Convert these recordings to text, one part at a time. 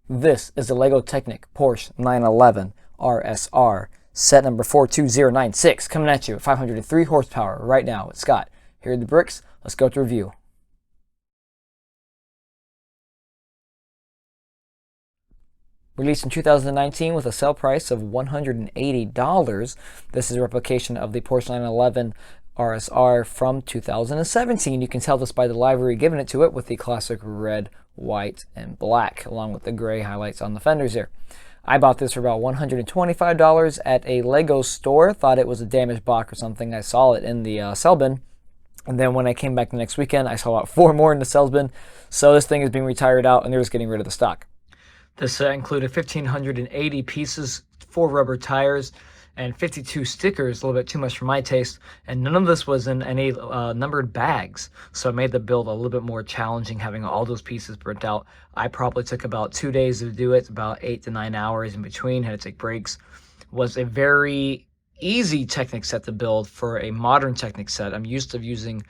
This is the Lego Technic Porsche 911 RSR, set number 42096, coming at you at 503 horsepower right now with Scott. Here are the bricks. Let's go to review. Released in 2019 with a sale price of $180, this is a replication of the Porsche 911 RSR from 2017. You can tell this by the livery given it to it with the classic red, white, and black, along with the gray highlights on the fenders here. I bought this for about $125 at a Lego store. Thought it was a damaged box or something. I saw it in the sell bin. And then when I came back the next weekend, I saw about 4 more in the sales bin. So this thing is being retired out and they're just getting rid of the stock. This included 1,580 pieces, 4 rubber tires, and 52 stickers, a little bit too much for my taste, and none of this was in any numbered bags, so it made the build a little bit more challenging having all those pieces burnt out. I probably took about 2 days to do it, about 8 to 9 hours in between, had to take breaks. Was a very easy Technic set to build for a modern Technic set. I'm used to using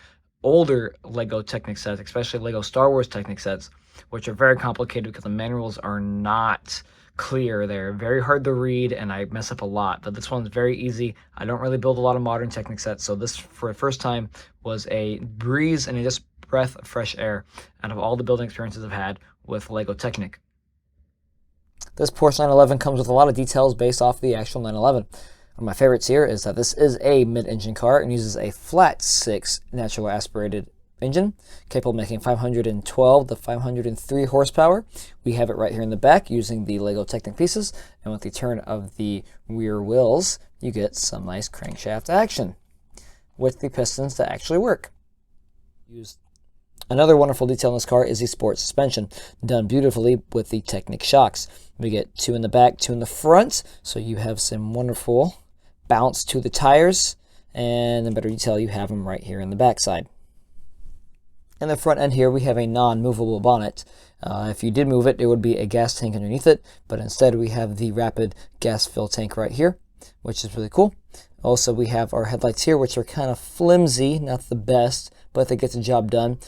older Lego Technic sets, especially Lego Star Wars Technic sets, which are very complicated because the manuals are not clear. They're very hard to read and I mess up a lot, but this one's very easy. I don't really build a lot of modern Technic sets, so this for the first time was a breeze and a just breath of fresh air out of all the building experiences I've had with Lego Technic. This Porsche 911 comes with a lot of details based off the actual 911. One of my favorites here is that this is a mid-engine car and uses a flat 6 naturally aspirated engine, capable of making 512 to 503 horsepower. We have it right here in the back using the Lego Technic pieces, and with the turn of the rear wheels, you get some nice crankshaft action with the pistons that actually work. Another wonderful detail in this car is the sport suspension, done beautifully with the Technic shocks. We get 2 in the back, 2 in the front, so you have some wonderful bounce to the tires, and in better detail, you have them right here in the back side. In the front end here, we have a non-movable bonnet. If you did move it, it would be a gas tank underneath it, but instead we have the rapid gas fill tank right here, which is really cool. Also, we have our headlights here, which are kind of flimsy, not the best, but they get the job done.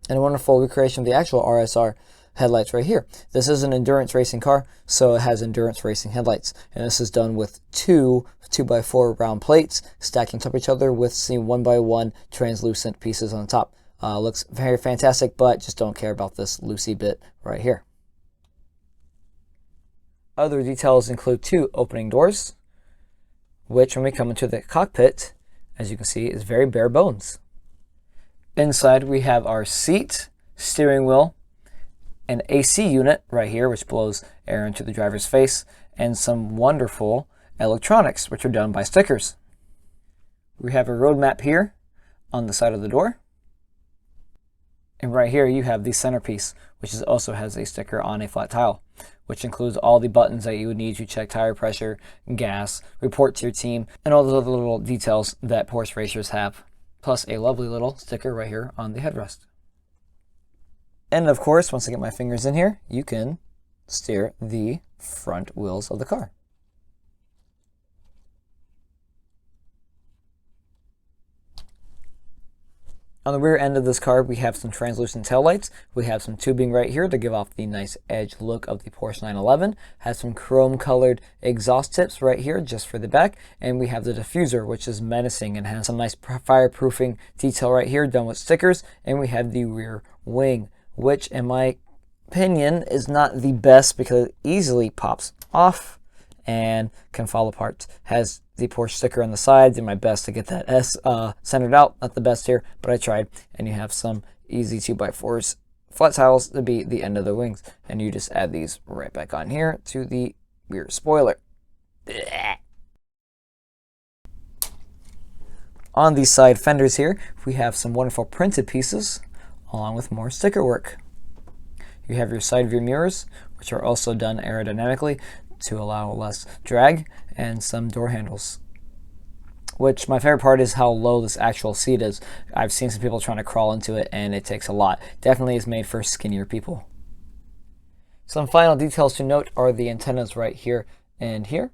And a wonderful recreation of the actual RSR headlights right here. This is an endurance racing car, so it has endurance racing headlights. And this is done with 2 2x4 round plates stacking on top of each other with some 1x1 translucent pieces on the top. Looks very fantastic, but just don't care about this loosey bit right here. Other details include 2 opening doors, which when we come into the cockpit, as you can see, is very bare bones. Inside we have our seat, steering wheel, an AC unit right here, which blows air into the driver's face, and some wonderful electronics, which are done by stickers. We have a road map here on the side of the door. And right here you have the centerpiece, which also has a sticker on a flat tile, which includes all the buttons that you would need to check tire pressure, gas, report to your team, and all those other little details that Porsche racers have, plus a lovely little sticker right here on the headrest. And of course, once I get my fingers in here, you can steer the front wheels of the car. On the rear end of this car, we have some translucent taillights. We have some tubing right here to give off the nice edge look of the Porsche 911. Has some chrome-colored exhaust tips right here just for the back. And we have the diffuser, which is menacing and has some nice fireproofing detail right here done with stickers. And we have the rear wing, which in my opinion is not the best because it easily pops off and can fall apart. Has the Porsche sticker on the side. Did my best to get that S centered out. Not the best here, but I tried. And you have some easy 2x4s, flat tiles to be the end of the wings. And you just add these right back on here to the rear spoiler. Blech. On these side fenders here, we have some wonderful printed pieces along with more sticker work. You have your side view mirrors, which are also done aerodynamically to allow less drag, and some door handles. Which my favorite part is how low this actual seat is. I've seen some people trying to crawl into it and it takes a lot. Definitely is made for skinnier people. Some final details to note are the antennas right here and here,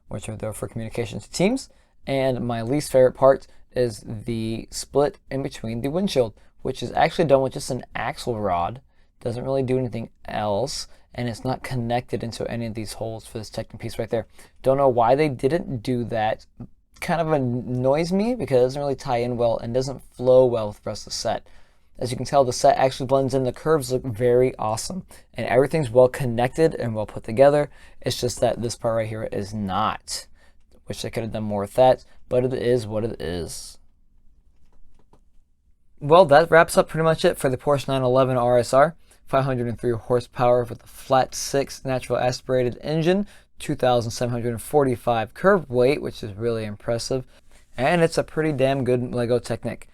which are there for communication to teams. And my least favorite part is the split in between the windshield, which is actually done with just an axle rod Doesn't really do anything else, and it's not connected into any of these holes for this Technic piece right there. Don't know why they didn't do that. Kind of annoys me because it doesn't really tie in well and doesn't flow well with the rest of the set. As you can tell, the set actually blends in. The curves look very awesome, and everything's well connected and well put together. It's just that this part right here is not. Wish they could have done more with that, but it is what it is. Well, that wraps up pretty much it for the Porsche 911 RSR. 503 horsepower with a flat 6 natural aspirated engine, 2,745 curb weight, which is really impressive, and it's a pretty damn good Lego Technic.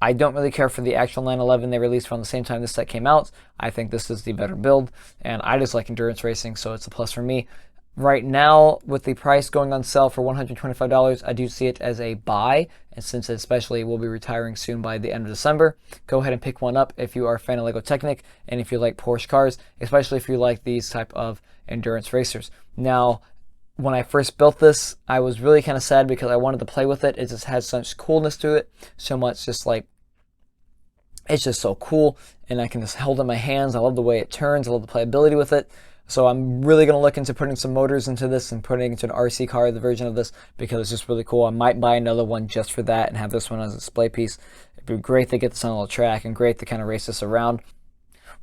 I don't really care for the actual 911 they released around the same time this set came out. I think this is the better build, and I just like endurance racing, so it's a plus for me. Right now, with the price going on sale for $125, I do see it as a buy, and since it especially will be retiring soon by the end of December, go ahead and pick one up if you are a fan of Lego Technic, and if you like Porsche cars, especially if you like these type of endurance racers. Now, when I first built this, I was really kind of sad because I wanted to play with it. It just has such coolness to it, so much just like, it's just so cool, and I can just hold it in my hands. I love the way it turns. I love the playability with it. So I'm really going to look into putting some motors into this and putting it into an RC car, the version of this, because it's just really cool. I might buy another one just for that and have this one as a display piece. It'd be great to get this on a little track and great to kind of race this around.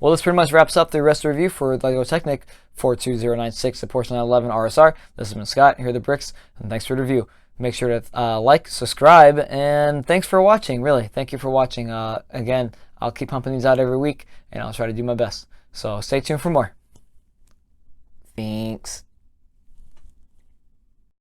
Well, this pretty much wraps up the rest of the review for Lego Technic 42096, the Porsche 911 RSR. This has been Scott, here are the bricks, and thanks for the review. Make sure to like, subscribe, and thanks for watching, really. Thank you for watching. Again, I'll keep pumping these out every week, and I'll try to do my best. So stay tuned for more. Thanks.